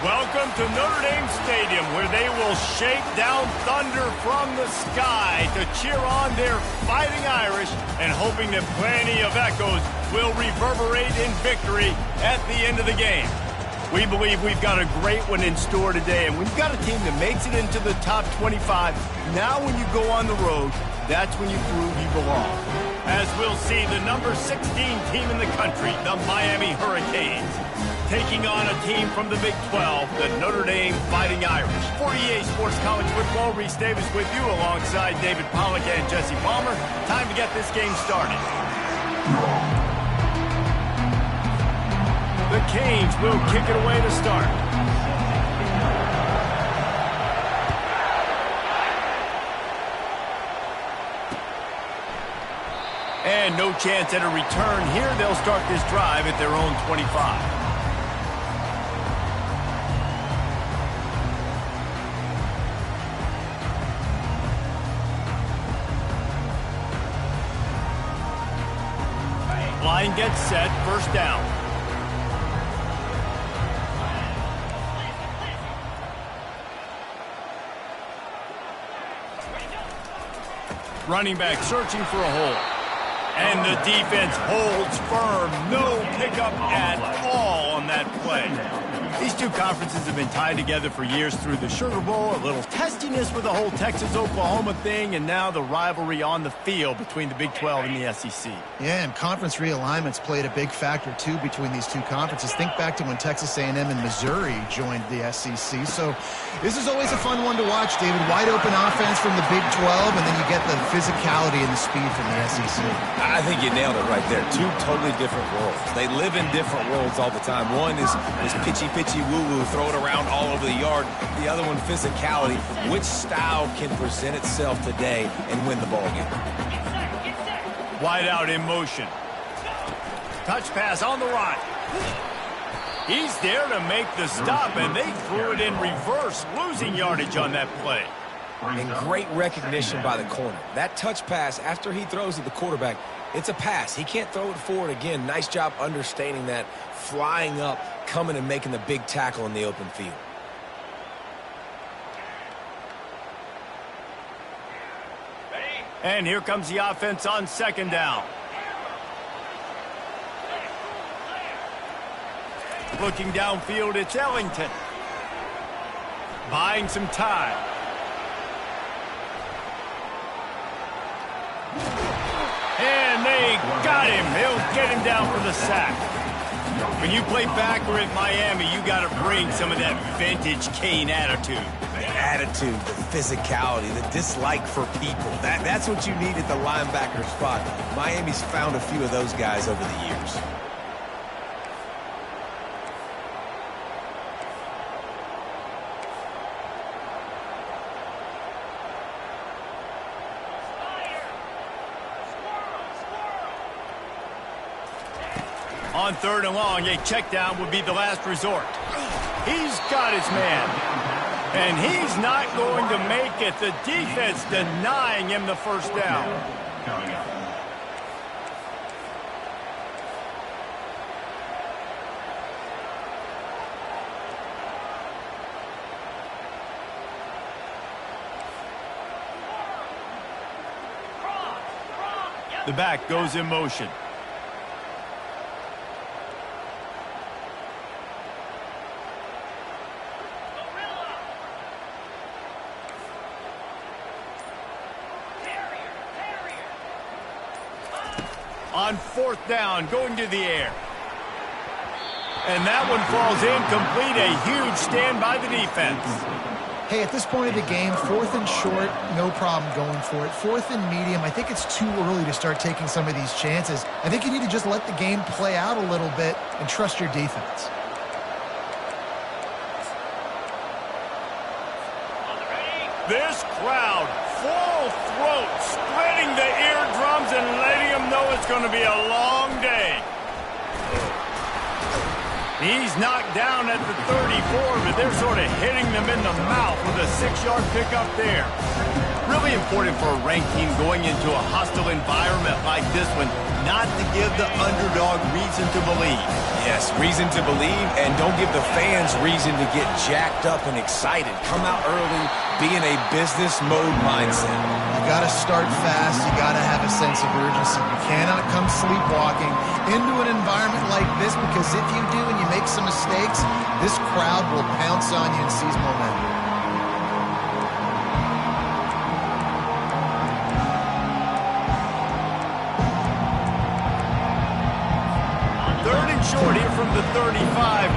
Welcome to Notre Dame Stadium, where they will shake down thunder from the sky to cheer on their Fighting Irish and hoping that plenty of echoes will reverberate in victory at the end of the game. We believe we've got a great one in store today, and we've got a team that makes it into the top 25. Now when you go on the road, that's when you prove you belong. As we'll see, the number 16 team in the country, the Miami Hurricanes, taking on a team from the Big 12, the Notre Dame Fighting Irish. For EA Sports College Football, Reese Davis with you alongside David Pollack and Jesse Palmer. Time to get this game started. The Canes will kick it away to start. And no chance at a return here. They'll start this drive at their own 25. Line gets set, first down. Running back searching for a hole. And the defense holds firm. No pickup at all on that play. These two conferences have been tied together for years through the Sugar Bowl, a little testiness with the whole Texas-Oklahoma thing, and now the rivalry on the field between the Big 12 and the SEC. Yeah, and conference realignments played a big factor, too, between these two conferences. Think back to when Texas A&M and Missouri joined the SEC. So this is always a fun one to watch, David. Wide open offense from the Big 12, and then you get the physicality and the speed from the SEC. I think you nailed it right there. Two totally different worlds. They live in different worlds all the time. One is pitchy woo-woo, throw it around all over the yard. The other one, physicality. Which style can present itself today and win the ball game? Wide out in motion. Touch pass on the run. He's there to make the stop, and they threw it in reverse, losing yardage on that play. And great recognition by the corner. That touch pass, after he throws to the quarterback, it's a pass. He can't throw it forward again. Nice job understanding that, flying up, coming and making the big tackle in the open field. And here comes the offense on second down. Looking downfield, it's Ellington. Buying some time. And they got him. He'll get him down for the sack. When you play backer at Miami, you got to bring some of that vintage Cane attitude. The attitude, the physicality, the dislike for people. That's what you need at the linebacker spot. Miami's found a few of those guys over the years. On third and long, a check down would be the last resort. He's got his man. And he's not going to make it. The defense denying him the first down. The back goes in motion. On fourth down, going to the air. And that one falls incomplete. A huge stand by the defense. Hey, at this point of the game, fourth and short, no problem going for it. Fourth and medium, I think it's too early to start taking some of these chances. I think you need to just let the game play out a little bit and trust your defense. This crowd, full throat, spreading the eardrums and letting them know it's going to be a long day. He's knocked down at the 34, but they're sort of hitting them in the mouth with a 6-yard pickup there. Really important for a ranked team going into a hostile environment like this one, not to give the underdog reason to believe. Yes, reason to believe, and don't give the fans reason to get jacked up and excited. Come out early, be in a business mode mindset. You got to start fast. You got to have a sense of urgency. You cannot come sleepwalking into an environment like this, because if you do and you make some mistakes, this crowd will pounce on you and seize momentum. Short here from the 35.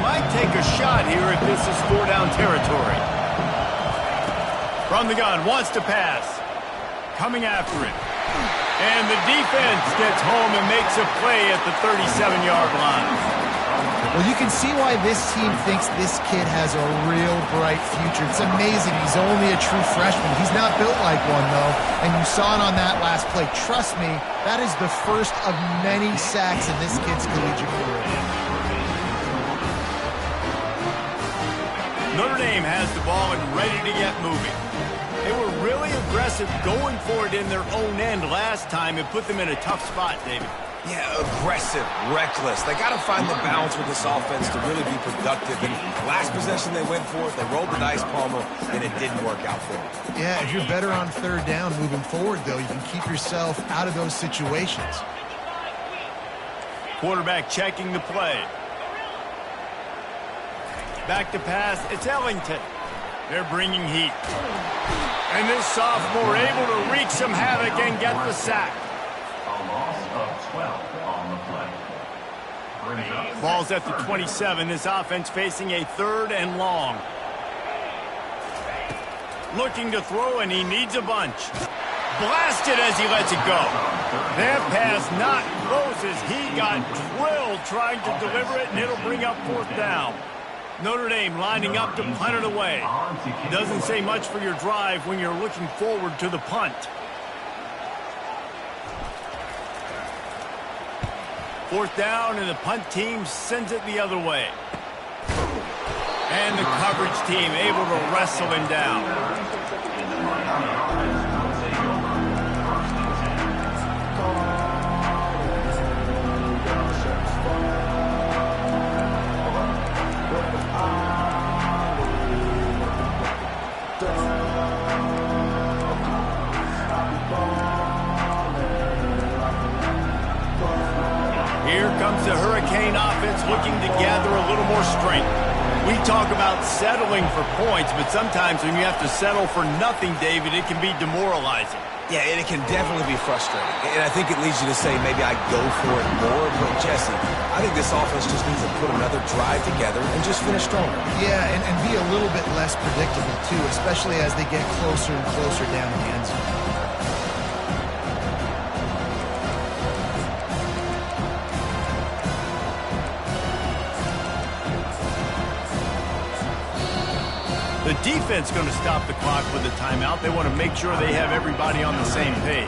Might take a shot here if this is 4-down territory. From the gun, wants to pass. Coming after it. And the defense gets home and makes a play at the 37-yard line. Well, you can see why this team thinks this kid has a real bright future. It's amazing. He's only a true freshman. He's not built like one, though, and you saw it on that last play. Trust me, that is the first of many sacks in this kid's collegiate career. Notre Dame has the ball and ready to get moving. They were really aggressive going for it in their own end last time. It put them in a tough spot, David. Yeah, aggressive, reckless. They got to find the balance with this offense to really be productive. And last possession they went for it, they rolled the dice, Palmer, and it didn't work out for them. Yeah, if you're better on third down moving forward, though, you can keep yourself out of those situations. Quarterback checking the play. Back to pass, it's Ellington. They're bringing heat. And this sophomore able to wreak some havoc and get the sack. Ball's at the 27. This offense facing a 3rd and long. Looking to throw, and he needs a bunch. Blasted as he lets it go. That pass not close as he got drilled trying to deliver it, and it'll bring up 4th down. Notre Dame lining up to punt it away. Doesn't say much for your drive when you're looking forward to the punt. 4th down, and the punt team sends it the other way. And the coverage team able to wrestle him down. Here comes the Hurricane offense looking to gather a little more strength. We talk about settling for points, but sometimes when you have to settle for nothing, David, it can be demoralizing. Yeah, and it can definitely be frustrating. And I think it leads you to say maybe I go for it more. But, Jesse, I think this offense just needs to put another drive together and just finish stronger. Yeah, and be a little bit less predictable, too, especially as they get closer and closer down in the end zone. The defense going to stop the clock with a timeout. They want to make sure they have everybody on the same page.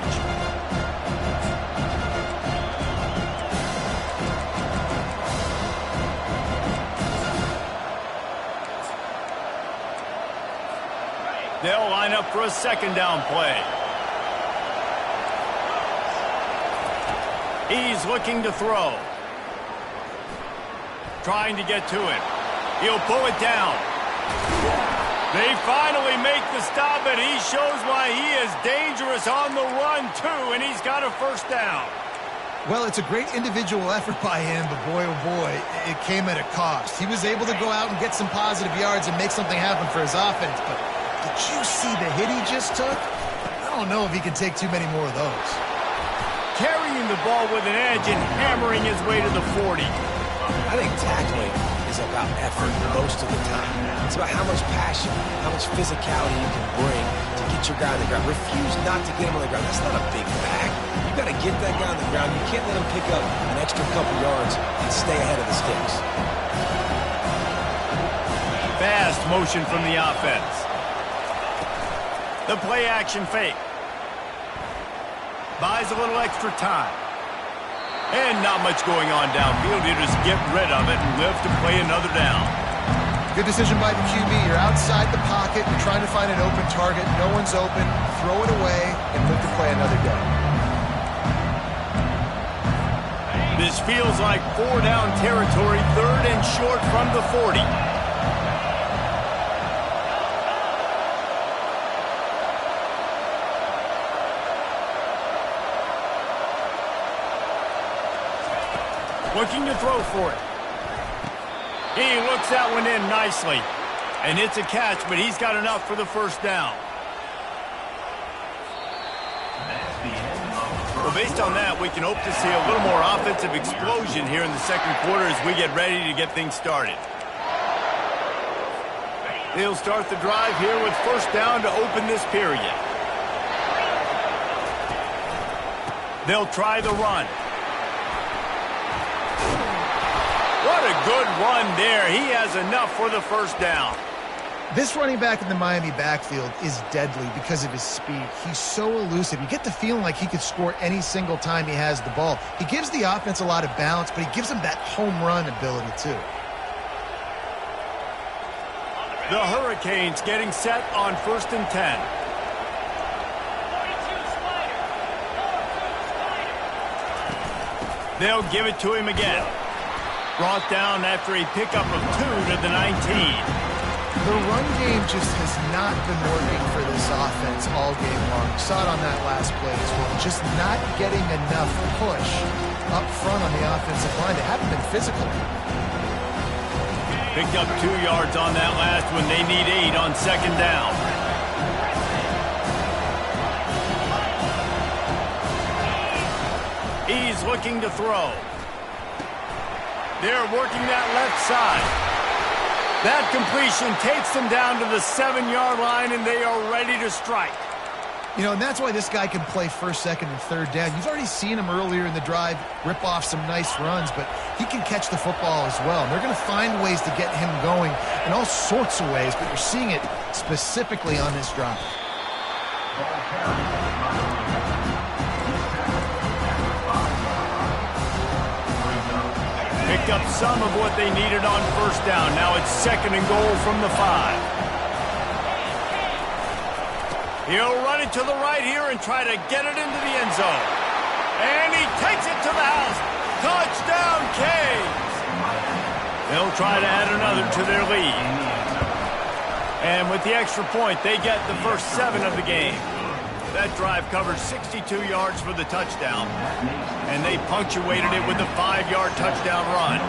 They'll line up for a 2nd down play. He's looking to throw. Trying to get to it. He'll pull it down. They finally make the stop, and he shows why he is dangerous on the run, too, and he's got a 1st down. Well, it's a great individual effort by him, but boy, oh boy, it came at a cost. He was able to go out and get some positive yards and make something happen for his offense, but did you see the hit he just took? I don't know if he can take too many more of those. Carrying the ball with an edge and hammering his way to the 40. I think tackling is about effort most of the time. It's about how much passion, how much physicality you can bring to get your guy on the ground. Refuse not to get him on the ground. That's not a big bag. You got to get that guy on the ground. You can't let him pick up an extra couple yards and stay ahead of the sticks. Fast motion from the offense. The play action fake. Buys a little extra time. And not much going on downfield. You just get rid of it and live to play another down. Good decision by the QB. You're outside the pocket. You're trying to find an open target. No one's open. Throw it away and live to play another down. This feels like 4-down territory, 3rd and short from the 40. Looking to throw for it. He looks that one in nicely. And it's a catch, but he's got enough for the first down. Well, based on that, we can hope to see a little more offensive explosion here in the second quarter as we get ready to get things started. They'll start the drive here with first down to open this period. They'll try the run. What a good run there. He has enough for the first down. This running back in the Miami backfield is deadly because of his speed. He's so elusive. You get the feeling like he could score any single time he has the ball. He gives the offense a lot of balance, but he gives them that home run ability too. The Hurricanes getting set on 1st and 10. They'll give it to him again. Brought down after a pickup of 2 to the 19. The run game just has not been working for this offense all game long. We saw it on that last play as well. Just not getting enough push up front on the offensive line. They haven't been physical. Picked up 2 yards on that last one. They need 8 on 2nd down. He's looking to throw. They're working that left side. That completion takes them down to the 7-yard line, and they are ready to strike. You know, and that's why this guy can play 1st, 2nd, and 3rd down. You've already seen him earlier in the drive rip off some nice runs, but he can catch the football as well. And they're going to find ways to get him going in all sorts of ways, but you're seeing it specifically on this drive. Picked up some of what they needed on 1st down. Now it's 2nd and goal from the 5. He'll run it to the right here and try to get it into the end zone. And he takes it to the house. Touchdown, Canes! They'll try to add another to their lead. And with the extra point, they get the first 7 of the game. That drive covered 62 yards for the touchdown, and they punctuated it with a 5-yard touchdown run.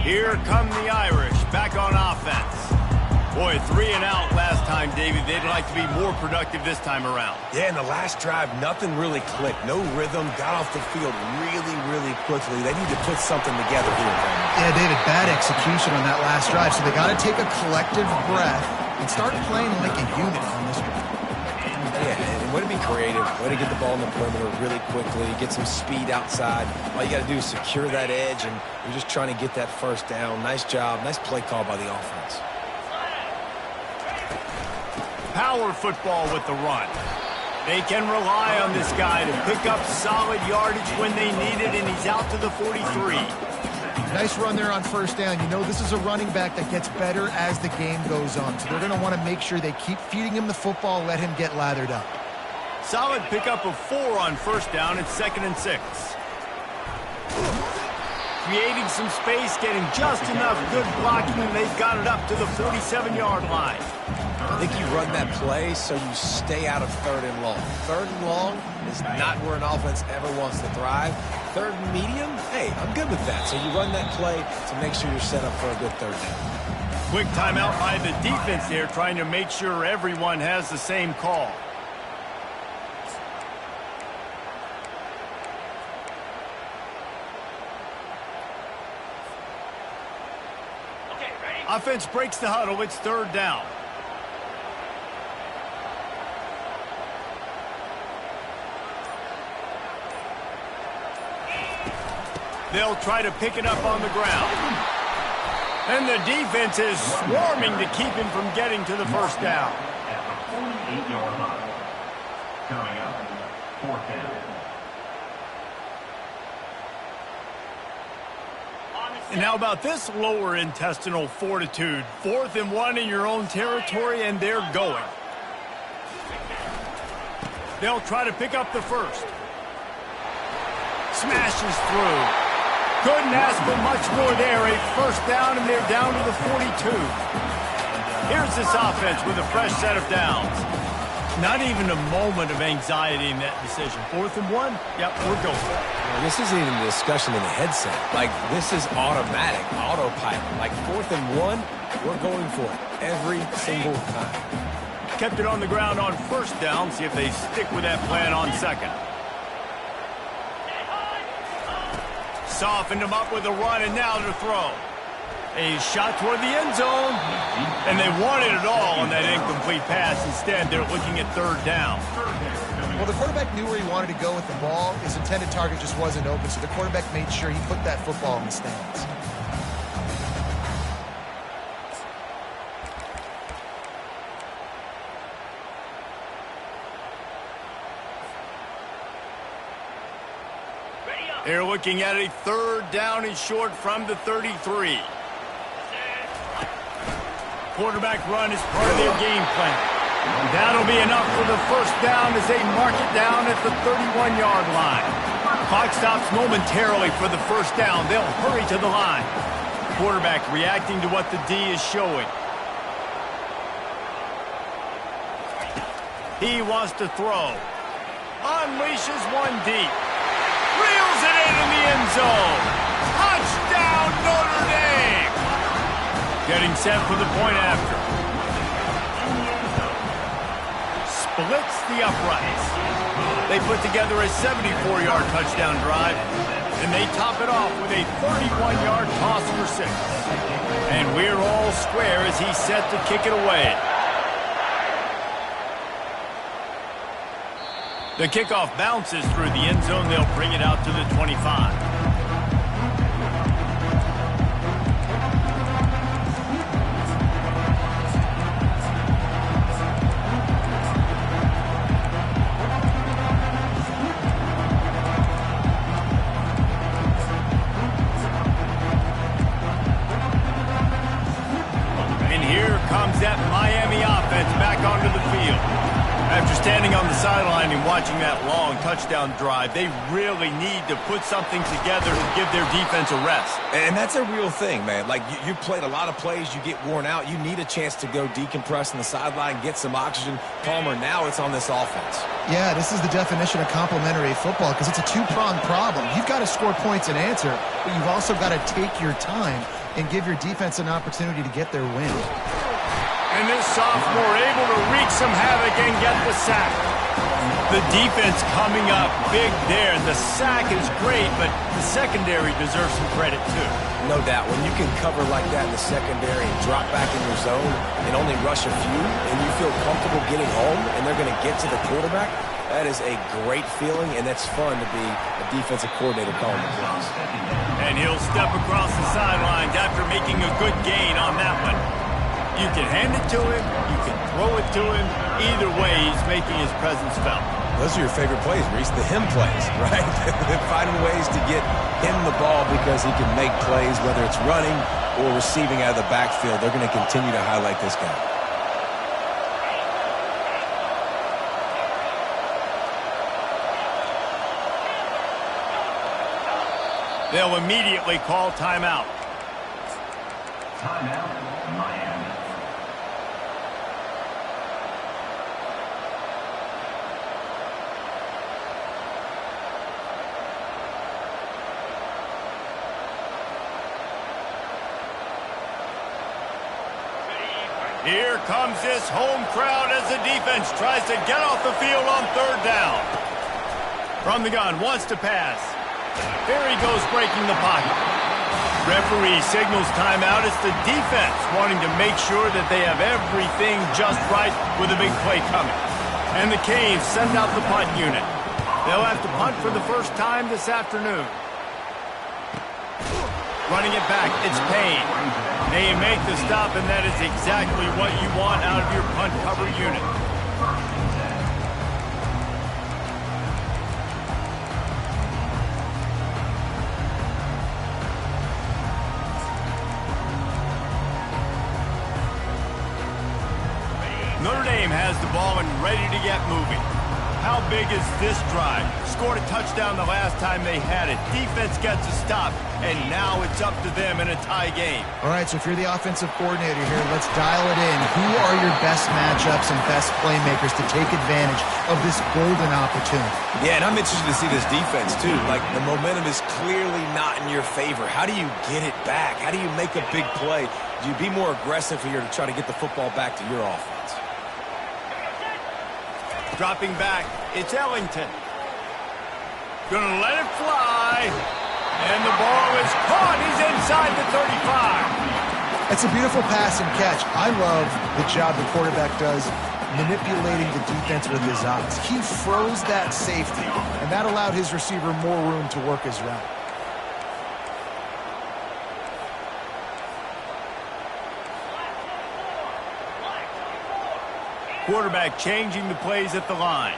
Here come the Irish, back on offense. Boy, 3 and out last time, David. They'd like to be more productive this time around. Yeah, in the last drive, nothing really clicked. No rhythm, got off the field really quickly. They need to put something together here. Yeah, David, bad execution on that last drive, so they got to take a collective breath and start playing like a unit on this one. Yeah, and way to be creative, way to get the ball in the perimeter really quickly, get some speed outside. All you got to do is secure that edge, and you're just trying to get that first down. Nice job, nice play call by the offense. Power football with the run. They can rely on this guy to pick up solid yardage when they need it, and he's out to the 43. Nice run there on 1st down. You know, this is a running back that gets better as the game goes on. So they're going to want to make sure they keep feeding him the football, let him get lathered up. Solid pickup of 4 on 1st down. It's 2nd and 6. Creating some space, getting just enough good blocking, and they've got it up to the 47-yard line. I think you run that play so you stay out of 3rd and long. 3rd and long is not where an offense ever wants to thrive. 3rd and medium, hey, I'm good with that. So you run that play to make sure you're set up for a good 3rd down. Quick timeout by the defense there, trying to make sure everyone has the same call. Okay, ready? Offense breaks the huddle. It's 3rd down. They'll try to pick it up on the ground. And the defense is swarming to keep him from getting to the first down. At the 48-yard line. Coming up, 4th down. And how about this lower intestinal fortitude? 4th and 1 in your own territory, and they're going. They'll try to pick up the first. Smashes through. Couldn't ask for much more there. A first down, and they're down to the 42. Here's this offense with a fresh set of downs. Not even a moment of anxiety in that decision. 4th and 1, yep, we're going. Well, this isn't even a discussion in the headset. Like, this is automatic, autopilot. Like, 4th and 1, we're going for it every single time. Kept it on the ground on first down. See if they stick with that plan on second. Softened him up with a run, and now to throw. A shot toward the end zone, and they wanted it all on that incomplete pass. Instead, they're looking at 3rd down. Well, the quarterback knew where he wanted to go with the ball. His intended target just wasn't open, so the quarterback made sure he put that football in the stands. They're looking at a 3rd down and short from the 33. Quarterback run is part of their game plan. That'll be enough for the first down as they mark it down at the 31-yard line. Clock stops momentarily for the first down. They'll hurry to the line. Quarterback reacting to what the D is showing. He wants to throw. Unleashes one deep. Reels it in the end zone. Touchdown, Notre Dame! Getting set for the point after. Splits the uprights. They put together a 74-yard touchdown drive, and they top it off with a 31-yard toss for 6. And we're all square as he's set to kick it away. The kickoff bounces through the end zone. They'll bring it out to the 25. And here comes that Miami offense back onto the field. After standing on the sideline and watching that long touchdown drive, they really need to put something together to give their defense a rest. And that's a real thing, man. Like, you played a lot of plays, you get worn out. You need a chance to go decompress on the sideline, get some oxygen. Palmer, now it's on this offense. Yeah, this is the definition of complementary football because it's a two-pronged problem. You've got to score points and answer, but you've also got to take your time and give your defense an opportunity to get their win. And this sophomore able to wreak some havoc and get the sack. The defense coming up big there. The sack is great, but the secondary deserves some credit too. No doubt. When you can cover like that in the secondary and drop back in your zone and only rush a few, and you feel comfortable getting home and they're going to get to the quarterback, that is a great feeling, and it's fun to be a defensive coordinator calling the plays. And he'll step across the sidelines after making a good gain on that one. You can hand it to him, you can throw it to him. Either way, he's making his presence felt. Those are your favorite plays, Reese, the him plays, right? Finding ways to get him the ball because he can make plays, whether it's running or receiving out of the backfield. They're going to continue to highlight this guy. They'll immediately call timeout. Timeout, Miami. Here comes this home crowd as the defense tries to get off the field on 3rd down. From the gun, wants to pass. There he goes, breaking the pocket. Referee signals timeout. It's the defense wanting to make sure that they have everything just right with a big play coming. And the Canes send out the punt unit. They'll have to punt for the first time this afternoon. Running it back, it's Payne. They make the stop, and that is exactly what you want out of your punt cover unit. Notre Dame has the ball and ready to get moving. How big is this drive? Scored a touchdown the last time they had it. Defense gets a stop, and now it's up to them in a tie game. All right, so if you're the offensive coordinator here, let's dial it in. Who are your best matchups and best playmakers to take advantage of this golden opportunity? Yeah, and I'm interested to see this defense, too. Like, the momentum is clearly not in your favor. How do you get it back? How do you make a big play? Do you be more aggressive here to try to get the football back to your offense? Dropping back, it's Ellington. Gonna let it fly. And the ball is caught. He's inside the 35. It's a beautiful pass and catch. I love the job the quarterback does manipulating the defense with his eyes. He froze that safety, and that allowed his receiver more room to work his route. Quarterback changing the plays at the line.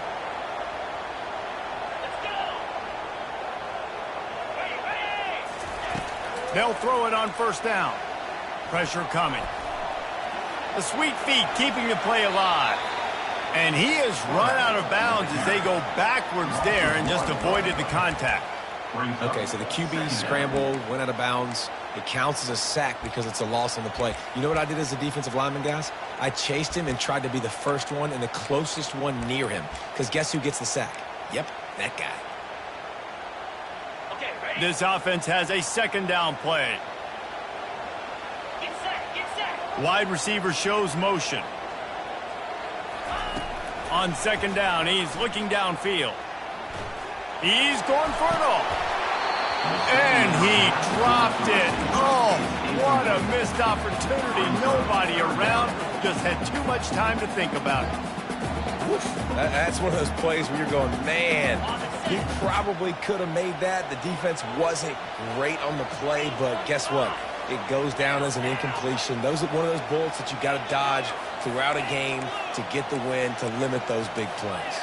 They'll throw it on first down. Pressure coming. The sweet feet keeping the play alive. And he has run out of bounds as they go backwards there and just avoided the contact. Okay, so the QB scrambled, went out of bounds. It counts as a sack because it's a loss on the play. You know what I did as a defensive lineman, guys? I chased him and tried to be the first one and the closest one near him. Because guess who gets the sack? Yep, that guy. This offense has a second down play. Get set. Wide receiver shows motion. On second down, he's looking downfield. He's going for it all. And he dropped it. Oh, what a missed opportunity. Nobody around. Just had too much time to think about it. Oof. That's one of those plays where you're going, man, he probably could have made that. The defense wasn't great on the play, but guess what? It goes down as an incompletion. Those are one of those bullets that you got to dodge throughout a game to get the win, to limit those big plays.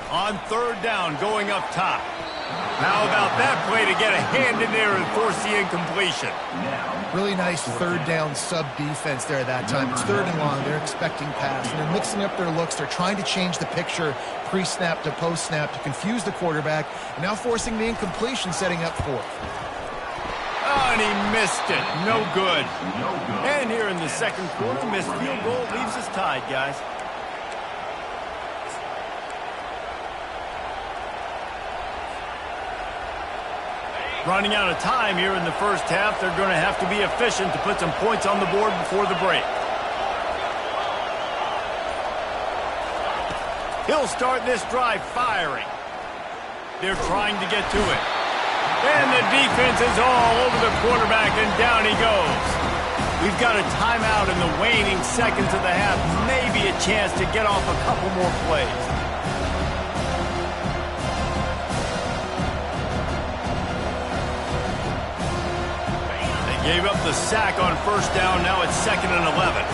On third down, going up top. How about that play to get a hand in there and force the incompletion? Really nice third down sub-defense there that time. It's third and long. They're expecting pass, and they're mixing up their looks. They're trying to change the picture pre-snap to post-snap to confuse the quarterback, and now forcing the incompletion, setting up fourth. Oh, and he missed it. No good. And here in the second quarter, missed field goal leaves us tied, guys. Running out of time here in the first half. They're going to have to be efficient to put some points on the board before the break. He'll start this drive firing. They're trying to get to it. And the defense is all over the quarterback, and down he goes. We've got a timeout in the waning seconds of the half. Maybe a chance to get off a couple more plays. Gave up the sack on first down. Now it's 2nd and 11.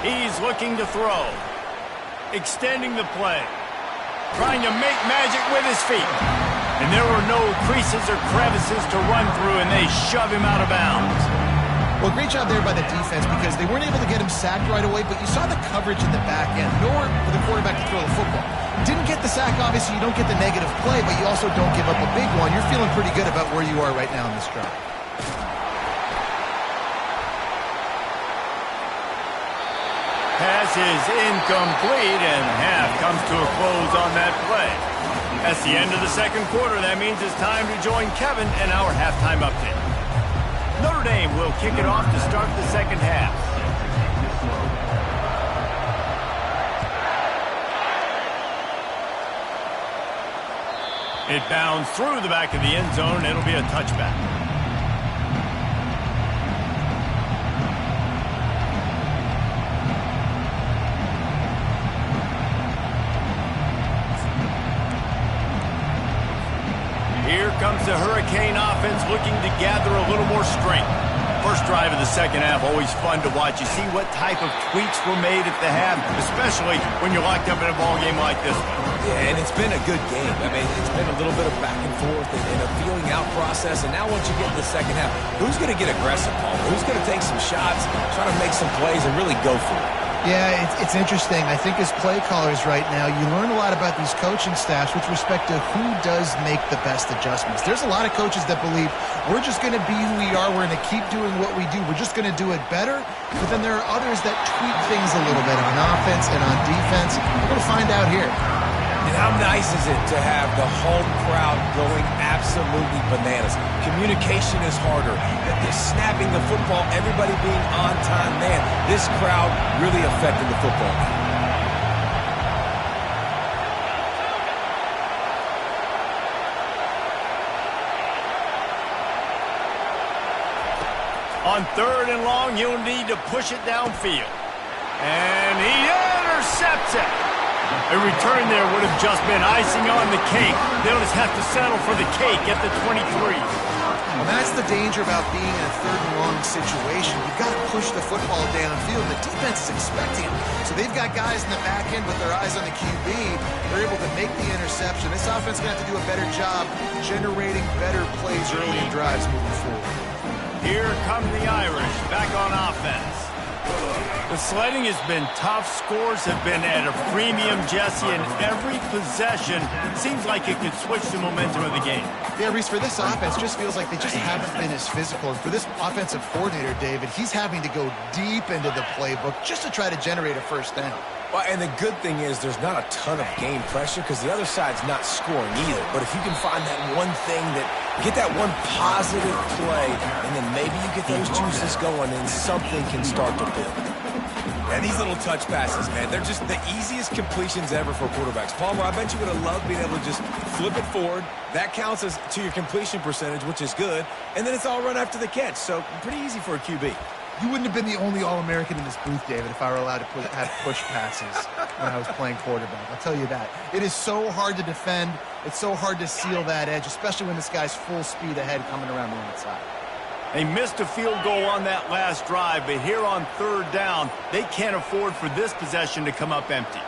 He's looking to throw. Extending the play. Trying to make magic with his feet. And there were no creases or crevices to run through, and they shove him out of bounds. Well, great job there by the defense because they weren't able to get him sacked right away, but you saw the coverage in the back end. Nowhere for the quarterback to throw the football. Didn't get the sack, obviously. You don't get the negative play, but you also don't give up a big one. You're feeling pretty good about where you are right now in this drive. Pass is incomplete, and half comes to a close on that play. That's the end of the second quarter. That means it's time to join Kevin and our halftime update. Notre Dame will kick it off to start the second half. It bounds through the back of the end zone. It'll be a touchback. comes the Hurricane offense looking to gather a little more strength. First drive of the second half, always fun to watch. You see what type of tweaks were made at the half, especially when you're locked up in a ball game like this one. Yeah, and it's been a good game. I mean, it's been a little bit of back and forth and a feeling out process. And now once you get in the second half, who's going to get aggressive, Paul? Who's going to take some shots, try to make some plays, and really go for it? Yeah, it's interesting. I think as play callers right now, you learn a lot about these coaching staffs with respect to who does make the best adjustments. There's a lot of coaches that believe we're just going to be who we are. We're going to keep doing what we do. We're just going to do it better. But then there are others that tweak things a little bit on offense and on defense. We're going to find out here. And how nice is it to have the home crowd going absolutely bananas? Communication is harder. They're snapping the football, everybody being on time. Man, this crowd really affecting the football game. On 3rd and long, you'll need to push it downfield. And he intercepts it. A return there would have just been icing on the cake. They'll just have to settle for the cake at the 23. And that's the danger about being in a 3rd and long situation. You've got to push the football downfield. The defense is expecting it. So they've got guys in the back end with their eyes on the QB. They're able to make the interception. This offense is going to have to do a better job generating better plays early in drives moving forward. Here come the Irish back on offense. The sledding has been tough. Scores have been at a premium, Jesse, and every possession seems like it could switch the momentum of the game. Yeah, Reese, for this offense, just feels like they just haven't been as physical. And for this offensive coordinator, David, he's having to go deep into the playbook just to try to generate a first down. Well, and the good thing is there's not a ton of game pressure because the other side's not scoring either. But if you can find that one thing get that one positive play, and then maybe you get those juices going and something can start to build. And these little touch passes, man, they're just the easiest completions ever for quarterbacks. Palmer, I bet you would have loved being able to just flip it forward. That counts as to your completion percentage, which is good. And then it's all run after the catch. So pretty easy for a QB. You wouldn't have been the only All-American in this booth, David, if I were allowed to have push passes when I was playing quarterback. I'll tell you that. It is so hard to defend. It's so hard to seal that edge, especially when this guy's full speed ahead coming around the outside. They missed a field goal on that last drive, but here on 3rd down, they can't afford for this possession to come up empty.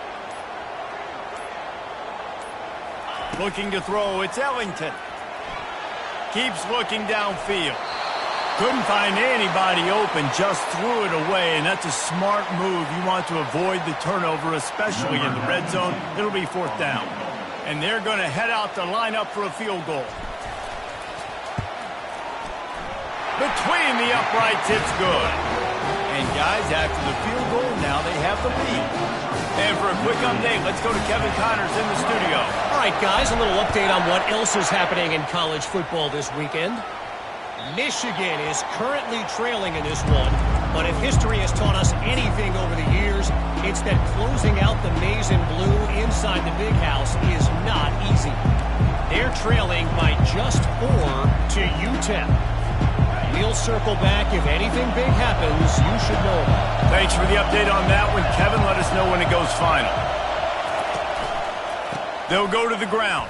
Looking to throw, it's Ellington. Keeps looking downfield. Couldn't find anybody open, just threw it away, and that's a smart move. You want to avoid the turnover, especially in the red zone. It'll be 4th down. And they're going to head out to line up for a field goal. Between the uprights, it's good. And guys, after the field goal, now they have the lead. And for a quick update, let's go to Kevin Connors in the studio. All right, guys, a little update on what else is happening in college football this weekend. Michigan is currently trailing in this one, but if history has taught us anything over the years, it's that closing out the maize and blue inside the big house is not easy. They're trailing by just 4 to UTEP. We'll circle back. If anything big happens, you should know about it. Thanks for the update on that one, Kevin. Let us know when it goes final. They'll go to the ground.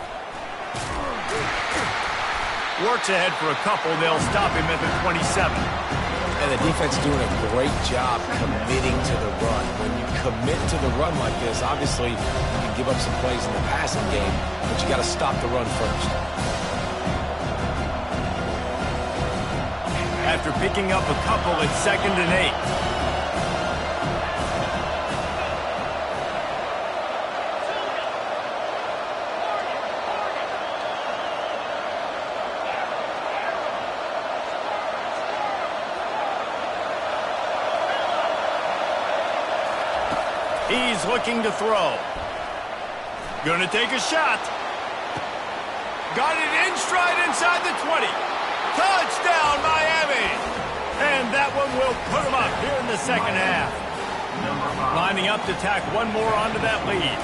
Works ahead for a couple. They'll stop him at the 27. And the defense doing a great job committing to the run. When you commit to the run like this, obviously you can give up some plays in the passing game, but you got to stop the run first. After picking up a couple, it's 2nd and 8. He's looking to throw. Gonna take a shot. Got it in stride inside the 20. Touchdown, Miami! And that one will put them up here in the second half. Lining up to tack one more onto that lead.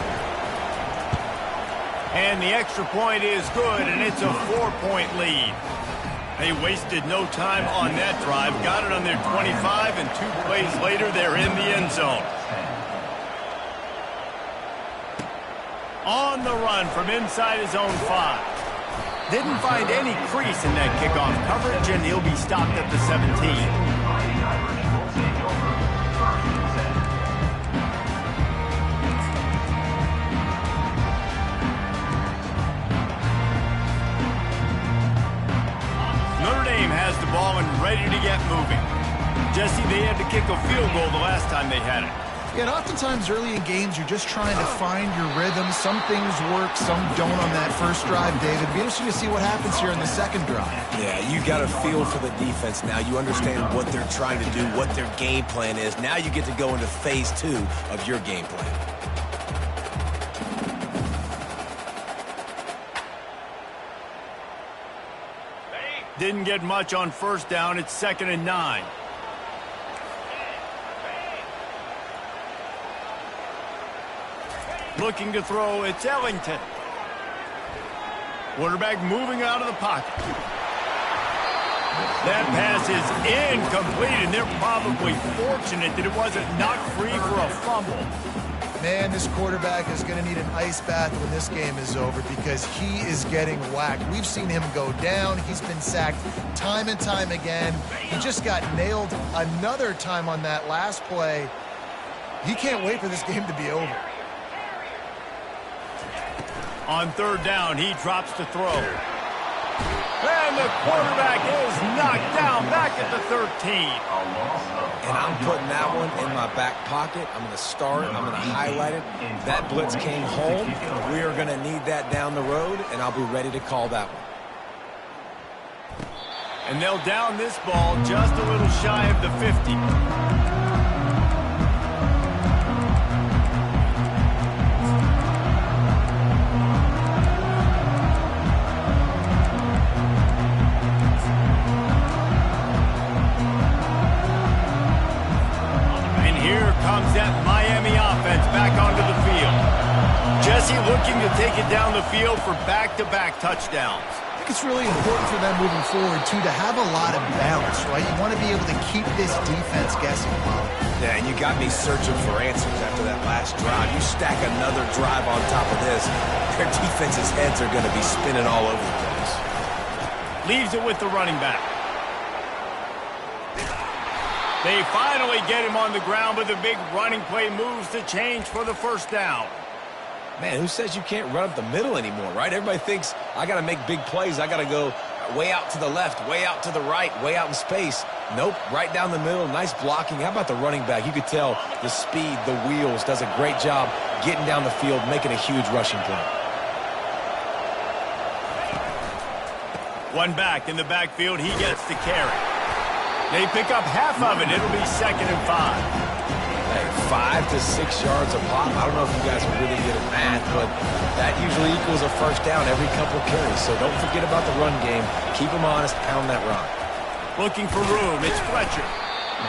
And the extra point is good, and it's a 4-point lead. They wasted no time on that drive. Got it on their 25, and 2 plays later, they're in the end zone. On the run from inside his own 5. Didn't find any crease in that kickoff coverage, and he'll be stopped at the 17. Notre Dame has the ball and ready to get moving. Jesse, they had to kick a field goal the last time they had it. Yeah, and oftentimes early in games, you're just trying to find your rhythm. Some things work, some don't on that first drive, David. It'll be interesting to see what happens here in the second drive. Yeah, you got a feel for the defense now. You understand what they're trying to do, what their game plan is. Now you get to go into phase 2 of your game plan. Didn't get much on first down. It's 2nd and 9. Looking to throw, it's Ellington. Quarterback moving out of the pocket. That pass is incomplete, and they're probably fortunate that it wasn't knocked free for a fumble. Man, this quarterback is going to need an ice bath when this game is over because he is getting whacked. We've seen him go down. He's been sacked time and time again. He just got nailed another time on that last play. He can't wait for this game to be over. On third down, he drops to throw. And the quarterback is knocked down back at the 13. And I'm putting that one in my back pocket. I'm going to start. I'm going to highlight it. That blitz came home. We are going to need that down the road, and I'll be ready to call that one. And they'll down this ball just a little shy of the 50. Comes that Miami offense back onto the field. Jesse looking to take it down the field for back-to-back touchdowns. I think it's really important for them moving forward, too, to have a lot of balance, right? You want to be able to keep this defense guessing. Yeah, and you got me searching for answers after that last drive. You stack another drive on top of this, their defense's heads are going to be spinning all over the place. Leaves it with the running back. They finally get him on the ground, but the big running play moves the change for the first down. Man, who says you can't run up the middle anymore, right? Everybody thinks I got to make big plays. I got to go way out to the left, way out to the right, way out in space. Nope, right down the middle, nice blocking. How about the running back? You could tell the speed, the wheels, does a great job getting down the field, making a huge rushing play. One back in the backfield, he gets the carry. They pick up half of it. It'll be 2nd and 5. Hey, 5 to 6 yards a pop. I don't know if you guys are really good at math, but that usually equals a first down every couple carries. So don't forget about the run game. Keep them honest. Pound that rock. Looking for room. It's Fletcher.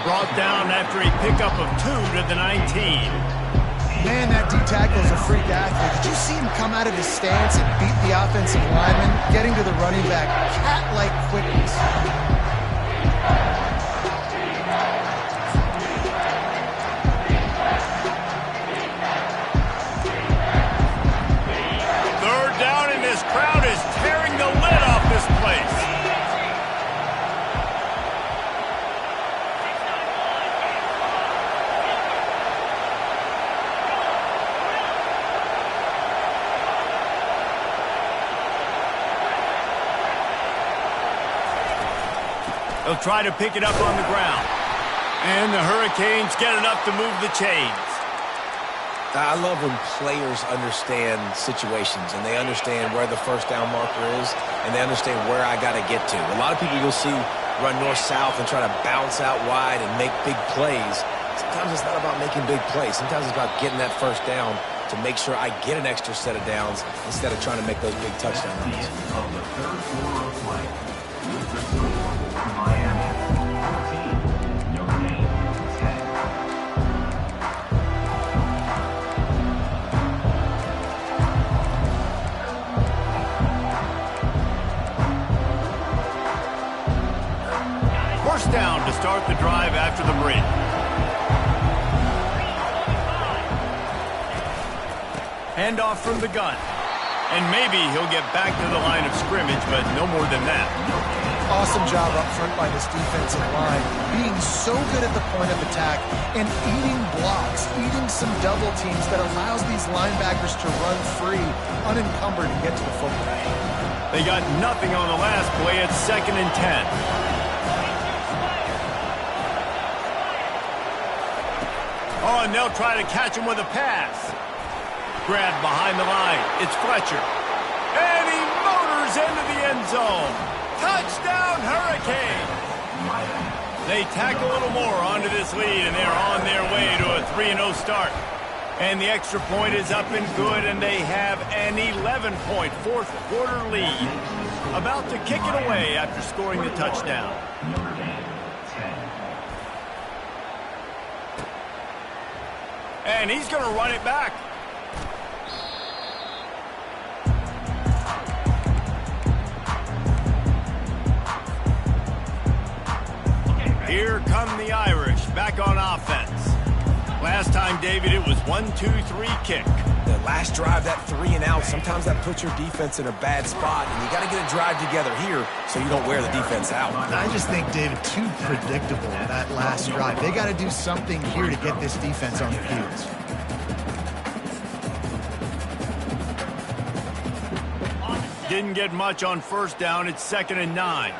Brought down after a pickup of 2 to the 19. Man, that D-tackle is a freak athlete. Did you see him come out of his stance and beat the offensive lineman, getting to the running back? Cat-like quickness. This crowd is tearing the lid off this place. They'll try to pick it up on the ground. And the Hurricanes get enough to move the chains. I love when players understand situations and they understand where the first down marker is and they understand where I got to get to. A lot of people you'll see run north-south and try to bounce out wide and make big plays. Sometimes it's not about making big plays. Sometimes it's about getting that first down to make sure I get an extra set of downs instead of trying to make those big touchdown runs. Of the third quarter of play, with the score, Miami 14, Notre Dame 10. First down to start the drive after the break. Handoff from the gun. And maybe he'll get back to the line of scrimmage, but no more than that. Awesome job up front by this defensive line, being so good at the point of attack and eating blocks, eating some double teams that allows these linebackers to run free, unencumbered, and get to the football. They got nothing on the last play at 2nd and 10. Oh, and they'll try to catch him with a pass. Grabbed behind the line. It's Fletcher. And he motors into the end zone. Touchdown, Hurricane! They tack a little more onto this lead, and they're on their way to a 3-0 start. And the extra point is up and good, and they have an 11-point fourth-quarter lead. About to kick it away after scoring the touchdown. And he's going to run it back. Here come the Irish, back on offense. Last time, David, it was 1-2-3 kick. The last drive, that 3-and-out, sometimes that puts your defense in a bad spot, and you got to get a drive together here so you don't wear the defense out. I just think, David, too predictable, that last drive. They got to do something here to get this defense on their heels. Didn't get much on first down. It's 2nd and 9.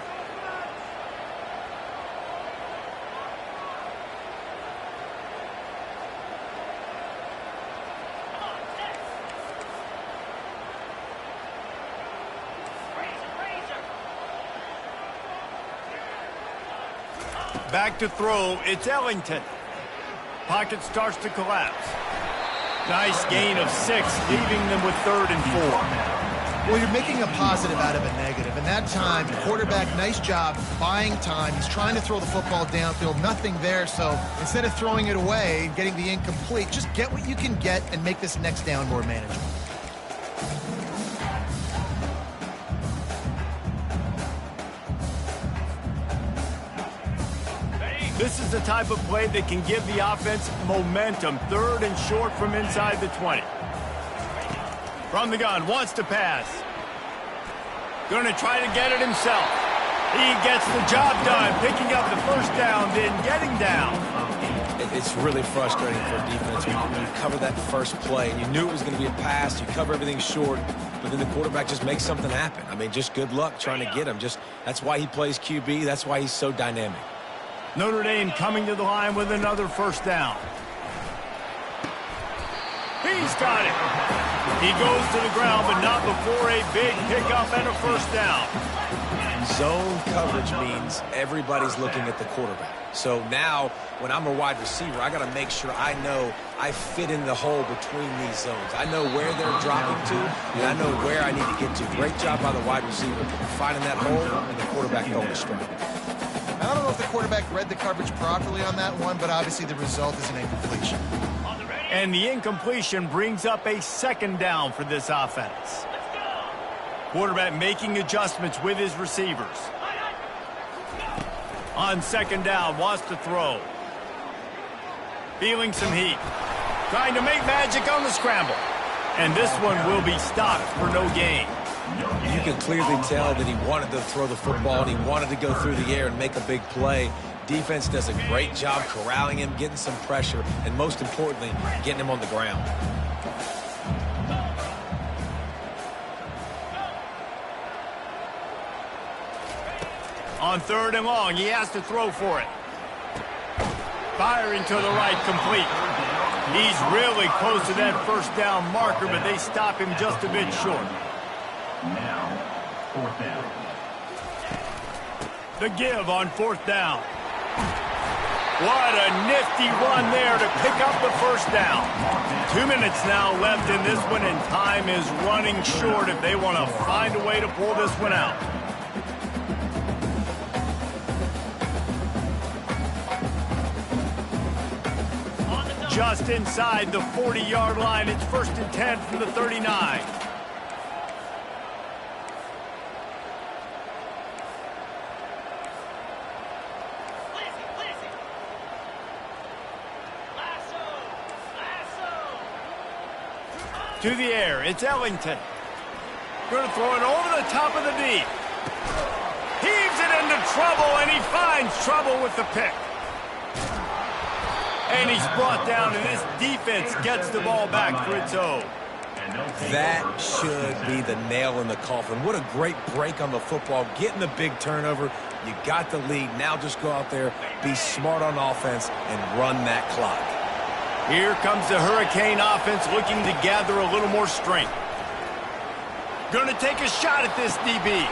Back to throw, it's Ellington. Pocket starts to collapse. Nice gain of 6, leaving them with 3rd and 4. Well, you're making a positive out of a negative. And that time, the quarterback, nice job buying time. He's trying to throw the football downfield, nothing there. So instead of throwing it away and getting the incomplete, just get what you can get and make this next down more manageable. This is the type of play that can give the offense momentum. 3rd and short from inside the 20. From the gun, wants to pass. Going to try to get it himself. He gets the job done, picking up the first down, then getting down. It's really frustrating for a defense when you cover that first play, and you knew it was going to be a pass, you cover everything short, but then the quarterback just makes something happen. I mean, just good luck trying to get him. That's why he plays QB. That's why he's so dynamic. Notre Dame coming to the line with another first down. He's got it. He goes to the ground, but not before a big pickup and a first down. Zone coverage means everybody's looking at the quarterback. So now, when I'm a wide receiver, I got to make sure I know I fit in the hole between these zones. I know where they're dropping to, and I know where I need to get to. Great job by the wide receiver finding that hole, and the quarterback going astray. I don't know if the quarterback read the coverage properly on that one, but obviously the result is an incompletion. And the incompletion brings up a 2nd down for this offense. Quarterback making adjustments with his receivers. On 2nd down, wants to throw. Feeling some heat. Trying to make magic on the scramble. And this one will be stopped for no gain. You can clearly tell that he wanted to throw the football and he wanted to go through the air and make a big play. Defense does a great job corralling him, getting some pressure, and most importantly, getting him on the ground. On 3rd and long, he has to throw for it. Firing to the right, complete. He's really close to that first down marker, but they stop him just a bit short. Now, 4th down. The give on 4th down. What a nifty run there to pick up the first down. 2 minutes now left in this one, and time is running short if they want to find a way to pull this one out. Just inside the 40-yard line, it's 1st and 10 from the 39. To the air, it's Ellington. Going to throw it over the top of the deep. Heaves it into trouble, and he finds trouble with the pick. And he's brought down, and this defense gets the ball back for its own. That should be the nail in the coffin. What a great break on the football. Getting the big turnover. You got the lead. Now just go out there, be smart on offense, and run that clock. Here comes the Hurricane offense looking to gather a little more strength. Going to take a shot at this DB.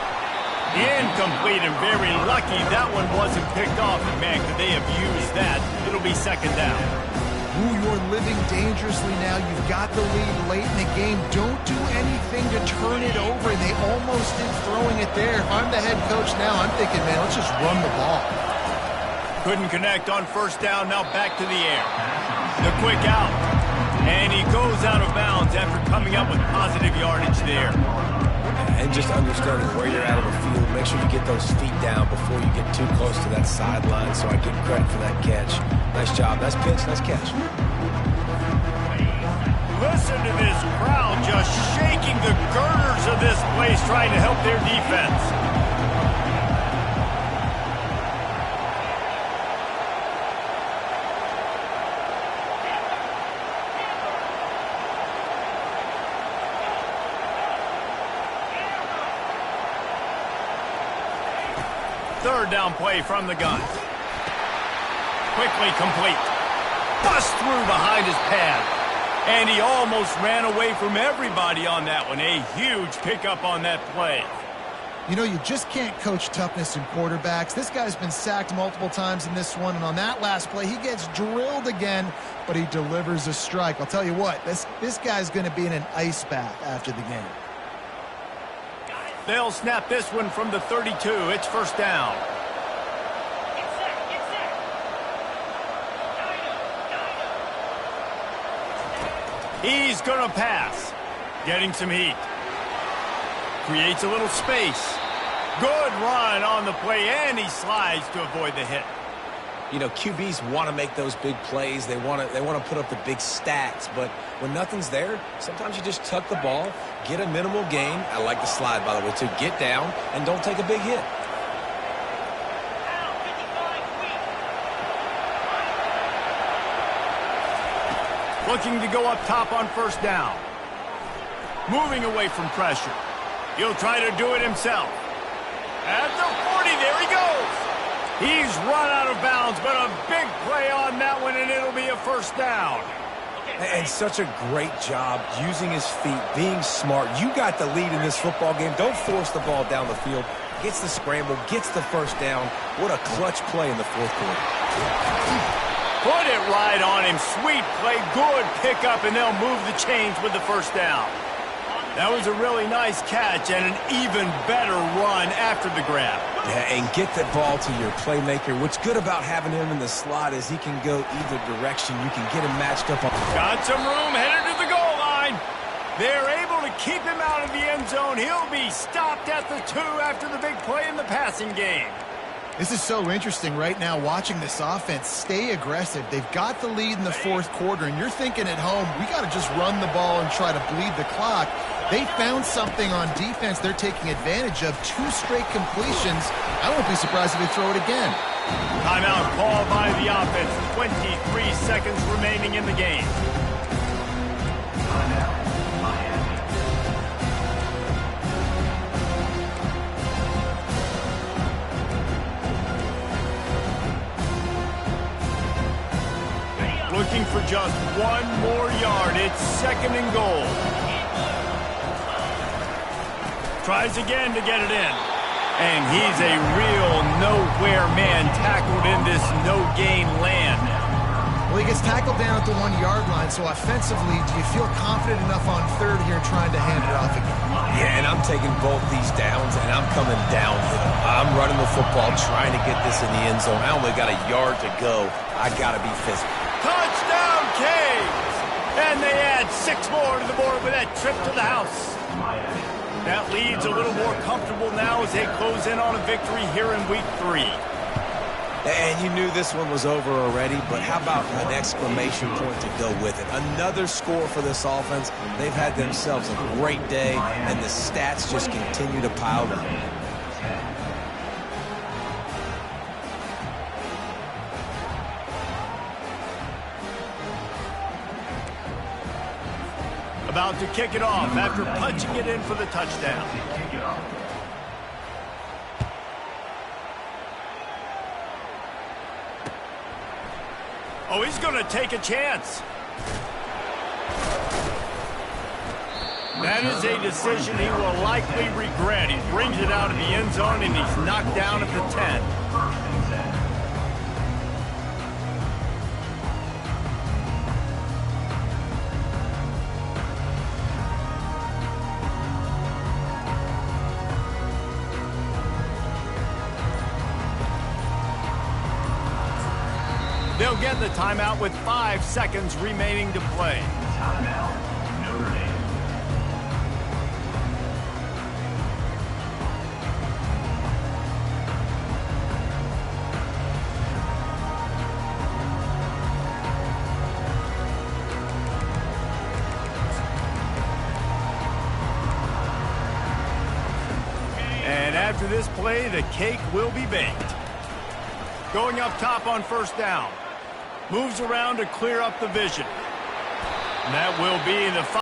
Incomplete, and very lucky that one wasn't picked off. And man, could they have used that? It'll be second down. Ooh, you're living dangerously now. You've got the lead late in the game. Don't do anything to turn it over. They almost did throwing it there. If I'm the head coach now, I'm thinking, man, let's just run the ball. Couldn't connect on first down. Now back to the air. The quick out. And he goes out of bounds after coming up with positive yardage there. And just understanding where you're at on the field. Make sure you get those feet down before you get too close to that sideline, so I give credit for that catch. Nice job. Nice pitch. Nice catch. Listen to this crowd just shaking the girders of this place, trying to help their defense. Third down play from the gun. Quickly complete. Bust through behind his pad. And he almost ran away from everybody on that one. A huge pickup on that play. You know, you just can't coach toughness in quarterbacks. This guy's been sacked multiple times in this one, and on that last play, he gets drilled again, but he delivers a strike. I'll tell you what, this guy's going to be in an ice bath after the game. They'll snap this one from the 32. It's first down. He's going to pass. Getting some heat. Creates a little space. Good run on the play, and he slides to avoid the hit. You know, QBs want to make those big plays. They want to put up the big stats. But when nothing's there, sometimes you just tuck the ball, get a minimal gain. I like the slide, by the way, too. Get down and don't take a big hit. Looking to go up top on first down. Moving away from pressure. He'll try to do it himself. At the 40, there he goes. He's run out of bounds, but a big play on that one, and it'll be a first down. And such a great job using his feet, being smart. You got the lead in this football game. Don't force the ball down the field. Gets the scramble, gets the first down. What a clutch play in the fourth quarter. Put it right on him. Sweet play, good pickup, and they'll move the chains with the first down. That was a really nice catch and an even better run after the grab. Yeah, and get the ball to your playmaker. What's good about having him in the slot is he can go either direction. You can get him matched up. Got some room, headed to the goal line. They're able to keep him out of the end zone. He'll be stopped at the 2 after the big play in the passing game. This is so interesting right now, watching this offense stay aggressive. They've got the lead in the fourth quarter, and you're thinking at home, we got to just run the ball and try to bleed the clock. They found something on defense they're taking advantage of. 2 straight completions. I won't be surprised if they throw it again. Timeout called by the offense. 23 seconds remaining in the game. Timeout, Miami. Looking for just 1 more yard. It's second and goal. Tries again to get it in. And he's a real nowhere man tackled in this no-gain land. Well, he gets tackled down at the 1-yard line, so offensively, do you feel confident enough on third here trying to hand it off again? Yeah, and I'm taking both these downs, and I'm coming downhill. I'm running the football, trying to get this in the end zone. I only got a yard to go. I got to be physical. Touchdown, Canes! And they add 6 more to the board with that trip to the house. That lead's a little more comfortable now as they close in on a victory here in week 3. And you knew this one was over already, but how about an exclamation point to go with it? Another score for this offense. They've had themselves a great day, and the stats just continue to pile up. About to kick it off after punching it in for the touchdown. Oh, he's going to take a chance. That is a decision he will likely regret. He brings it out of the end zone, and he's knocked down at the 10. They'll get the timeout with 5 seconds remaining to play. Timeout, Notre Dame. And after this play, the cake will be baked. Going up top on first down. Moves around to clear up the vision. And that will be the